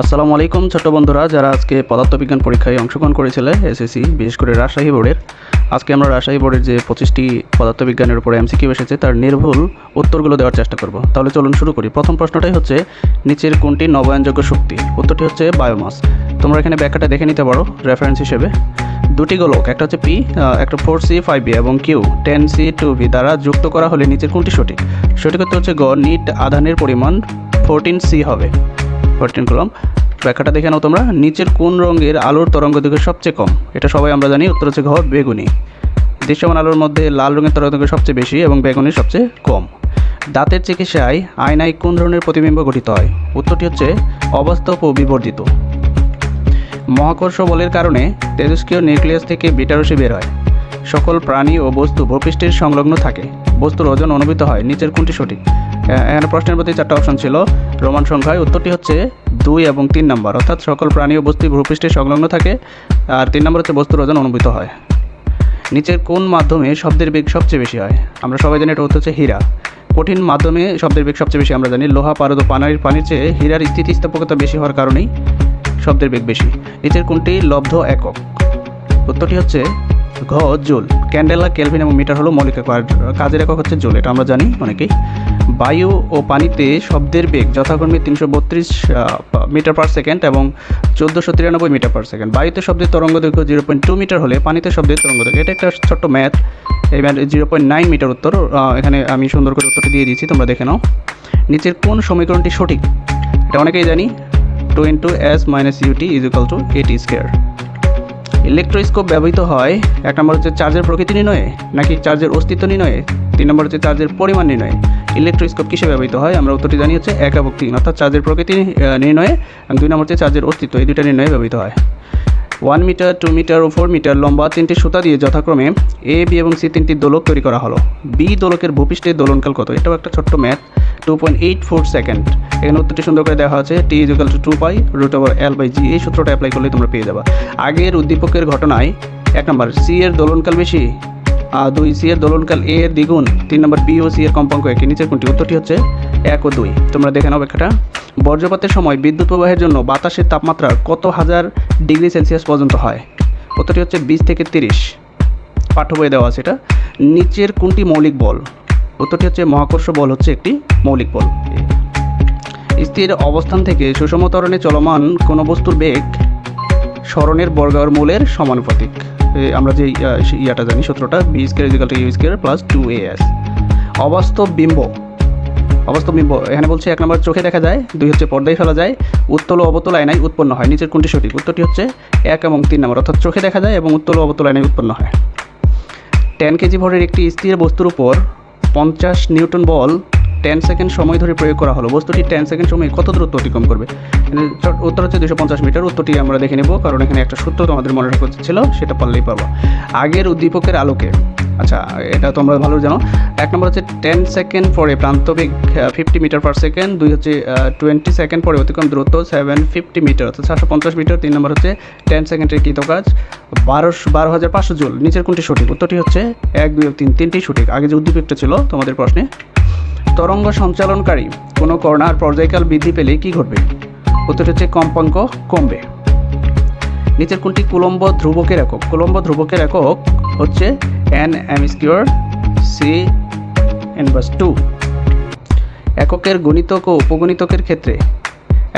আসসালামু আলাইকুম ছোট্ট বন্ধুরা, যারা আজকে পদার্থবিজ্ঞান পরীক্ষায় অংশগ্রহণ করেছিলে এসএসসি, বিশেষ করে রাজশাহী বোর্ডের। আজকে আমরা রাজশাহী বোর্ডের যে 25টি পদার্থবিজ্ঞানের উপরে এমসিকিউ এসেছে তার নির্ভুল উত্তরগুলো দেওয়ার চেষ্টা করব। তাহলে চলুন শুরু করি। প্রথম প্রশ্নটাই হচ্ছে, নিচের কোনটি নবায়নযোগ্য শক্তি? উত্তরটি হচ্ছে বায়োমাস। তোমরা এখানে ব্যাখ্যাটা দেখে নিতে পারো রেফারেন্স হিসেবে। দুটি গোলক, একটা হচ্ছে পি, একটা 4C5b এবং কিউ 10C2v দ্বারা যুক্ত করা হলে নিচের কোনটি সঠিক? সঠিক উত্তর হচ্ছে গ, নিট আধানের পরিমাণ 14C হবে। 14 কুলম্ব। ব্যাখ্যাটা দেখে নাও তোমরা। নিচের কোন রঙের আলোর তরঙ্গদৈর্ঘ্য সবচেয়ে কম? এটা সবাই আমরা জানি, উত্তর হচ্ছে ঘ, বেগুনি। দৃশ্যমান আলোর মধ্যে লাল রঙের তরঙ্গদৈর্ঘ্য সবচেয়ে বেশি এবং বেগুনি সবচেয়ে কম। দাঁতের চিকিৎসায় আয়নায় কোন ধরনের প্রতিবিম্ব গঠিত হয়? উত্তরটি হচ্ছে অবাস্তব ও বিবর্জিত। মহাকর্ষ বলের কারণে তেজস্ক্রিয় নিউক্লিয়াস থেকে বিটা রশ্মি বের হয়। সকল প্রাণী ও বস্তু ভূপৃষ্ঠের সংলগ্ন থাকে। বস্তুর ওজন অনুভূত হয়। নিচের কোনটি সঠিক? এখানে প্রশ্নের প্রতি 4টা অপশন ছিল রোমান সংখ্যায়। উত্তরটি হচ্ছে 2 এবং 3 নম্বর, অর্থাৎ সকল প্রাণী ও বস্তু ভূপৃষ্ঠে সংলগ্ন থাকে। আর 3 নম্বর হচ্ছে বস্তুর ওজন অনুভূত হয়। নিচের কোন মাধ্যমে শব্দের বেগ সবচেয়ে বেশি হয়? আমরা সবাই জানি এটা উত্তর হচ্ছে হীরা। কঠিন মাধ্যমে শব্দের বেগ সবচেয়ে বেশি আমরা জানি। লোহা, পারদ ও পানির চেয়ে হীরার স্থিতিস্থাপকতা বেশি হওয়ার কারণেই শব্দের বেগ বেশি। নিচের কোনটি লব্ধ একক? উত্তরটি হচ্ছে ঘ, জুল। ক্যান্ডেলা, কেলভিন এবং মিটার হলো মৌলিক একক, আর কাজের একক হচ্ছে জুল। এটা আমরা জানি অনেকেই। বায়ু ও পানিতে শব্দের বেগ যথাক্রমে 332 মিটার পার সেকেন্ড এবং 1493 মিটার পার সেকেন্ড। বায়ুতে শব্দের তরঙ্গদৈর্ঘ্য 0.2 মিটার হলে পানিতে শব্দের তরঙ্গদৈর্ঘ্য, এটা একটা ছোট্ট ম্যাথ। এই ম্যাথ 0.9 মিটার উত্তর। এখানে আমি সুন্দর করে উত্তরটি দিয়ে দিয়েছি, তোমরা দেখে নাও। নিচের কোন সমীকরণটি সঠিক? এটা অনেকেই জানি, 2 × s - ut = at²। ইলেকট্রোস্কোপ ব্যবহৃত হয় 1 নম্বর হচ্ছে চার্জের প্রকৃতি নির্ণয়ে, নাকি চার্জের অস্তিত্ব নির্ণয়ে? 3 নম্বর হচ্ছে চার্জের পরিমাণ নির্ণয়ে। ইলেকট্রোস্কোপ কিসে ব্যবহৃত হয়? আমরা উত্তরটি জানি হচ্ছে 1 এবং 3, অর্থাৎ চার্জের প্রকৃতি নির্ণয়ে, এবং 2 নম্বর হচ্ছে চার্জের অস্তিত্ব। এই দুইটা নির্ণয়ে ব্যবহৃত হয়। 1 মিটার, 2 মিটার ও 4 মিটার লম্বা 3টি সুতা দিয়ে যথাক্রমে এ, বি এবং সি 3টি দোলক তৈরি করা হলো। বি দোলকের ভূপৃষ্ঠের দোলনকাল কত? এটাও একটা ছোট্ট ম্যাথ, 2.84 সেকেন্ড। এখানে উত্তরটি সুন্দর করে দেওয়া আছে, t = 2π√L/g। এই সূত্রটা অ্যাপ্লাই করলে তোমরা পেয়ে যাবা। আগের উদ্দীপকের ঘটনায় 1 নম্বর সি এর দোলনকাল বেশি, 2 সি এর দোলনকাল এ এর দ্বিগুণ, 3 নম্বর বি ও সি এর কম্পাঙ্ক একই। নিচের কোনটি? উত্তরটি হচ্ছে 1 ও 2। তোমরা দেখে নাও ব্যাখ্যাটা। বজ্রপাতের সময় বিদ্যুৎ প্রবাহের জন্য বাতাসের তাপমাত্রা কত হাজার ডিগ্রি সেলসিয়াস পর্যন্ত হয়? উত্তরটি হচ্ছে 20 থেকে 30। পাঠ্য বইয়ে দেওয়া আছে এটা। নিচের কোনটি মৌলিক বল? উত্তরটি হচ্ছে মহাকর্ষ বল হচ্ছে একটি মৌলিক বল। স্থির অবস্থান থেকে সুষম ত্বরণে চলমান কোনো বস্তুর বেগ সরণের বর্গমূলের সমানুপাতিক। আমরা যে ইয়াটা জানি, সূত্রটা b² = u² + 2as। অবাস্তব বিম্ব এখানে বলছে 1 নম্বর চোখে দেখা যায়, 2 হচ্ছে পর্দায় ফেলা যায়, উত্তল ও অবতল আয়নায় উৎপন্ন হয়। নিচের কোনটি সঠিক? উত্তরটি হচ্ছে 1 এবং 3 নম্বর, অর্থাৎ চোখে দেখা যায় এবং উত্তল ও অবতল আয়নায় উৎপন্ন হয়। 10 কেজি ভরের একটি স্থির বস্তুর উপর 50 নিউটন বল 10 সেকেন্ড সময় ধরে প্রয়োগ করা হলো। বস্তুটি 10 সেকেন্ড সময়ে কত দূরত্ব অতিক্রম করবে? উত্তর হচ্ছে 250 মিটার। উত্তরটি আমরা দেখে নেব, কারণ এখানে একটা সূত্র তোমাদের মনে রাখা ছিল, সেটা পারলেই পাবো। আগের উদ্দীপকের আলোকে, আচ্ছা এটা তোমরা ভালো জানো। 1 নম্বর হচ্ছে 10 সেকেন্ড পরে প্রান্তবেগ 50 মিটার পার সেকেন্ড, 2 হচ্ছে 20 সেকেন্ড পরে অতিক্রম দূরত্ব 750 মিটার, অর্থাৎ 750 মিটার। 3 নম্বর হচ্ছে 10 সেকেন্ডের কৃতকাজ 12,500 জুল। নিচের কোনটি সঠিক? উত্তরটি হচ্ছে 1, 2 এবং 3, তিনটি সঠিক। আগে যে উদ্দীপকটা ছিল তোমাদের প্রশ্নে। তরঙ্গ সঞ্চালনকারী কোনো কণার পর্যায়কাল বৃদ্ধি পেলে কি ঘটবে? উত্তরটি হচ্ছে কম্পাঙ্ক কমবে। নিচের কোনটি কুলম্ব ধ্রুবকের একক? কুলম্ব ধ্রুবকের একক হচ্ছে n² c/2। এককের গণিতক ও উপগণিতকের ক্ষেত্রে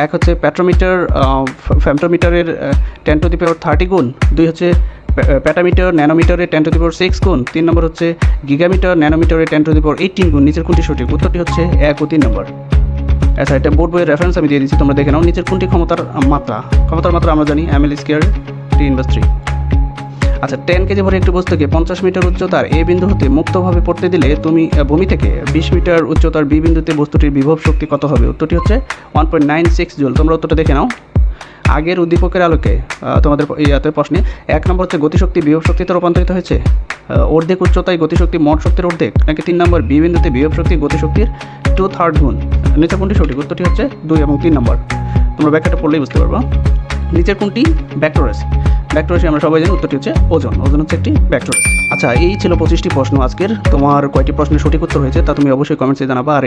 1 হচ্ছে প্যাট্রোমিটার, ফ্যামটোমিটারের 10⁻30 গুণ, 2 হচ্ছে প্যাটামিটার, ন্যানোমিটারের 10⁶ গুণ, 3 নম্বর হচ্ছে গিগামিটার, ন্যানোমিটারের 10⁻18 গুণ। নিচের কোনটি সঠিক? উত্তরটি হচ্ছে 1 ও 3 নম্বর। আচ্ছা, এটা বোর্ড বইয়ের রেফারেন্স আমি দিয়ে দিচ্ছি, তোমরা দেখে নাও। নিচের কোনটি ক্ষমতার মাত্রা আমরা জানি ml² t⁻3। আচ্ছা, 10 কেজি ভরে একটি বস্তুকে 50 মিটার উচ্চতার এ বিন্দু হতে মুক্তভাবে পড়তে দিলে তুমি ভূমি থেকে 20 মিটার উচ্চতার বি বিন্দুতে বস্তুটির বিভব শক্তি কত হবে? উত্তরটি হচ্ছে 1.96 জুল। তোমরা উত্তরটা দেখে নাও। আগের উদ্দীপকের আলোকে তোমাদের ইয়াতে প্রশ্নে 1 নম্বর হচ্ছে গতিশক্তি বিভব শক্তিতে রূপান্তরিত হয়েছে। অর্ধেক উচ্চতায় গতিশক্তি মোট শক্তির অর্ধেক, নাকি 3 নম্বর বি বিন্দুতে বিভব শক্তি গতিশক্তির 2/3 গুণ? নিচের কোনটি সঠিক? উত্তরটি হচ্ছে 2 এবং 3 নম্বর। তোমরা ব্যাখ্যাটা পড়লেই বুঝতে পারবো। নিচের কোনটি ভেক্টর রাশি? ভেক্টর রাশি আমরা সবাই জানি, উত্তরটি হচ্ছে ওজন। ওজন হচ্ছে একটি ভেক্টর রাশি। আচ্ছা, এই ছিল 25টি প্রশ্ন আজকের। তোমার কয়টি প্রশ্নের সঠিক উত্তর হয়েছে তা তুমি অবশ্যই কমেন্টসে জানাবা। আর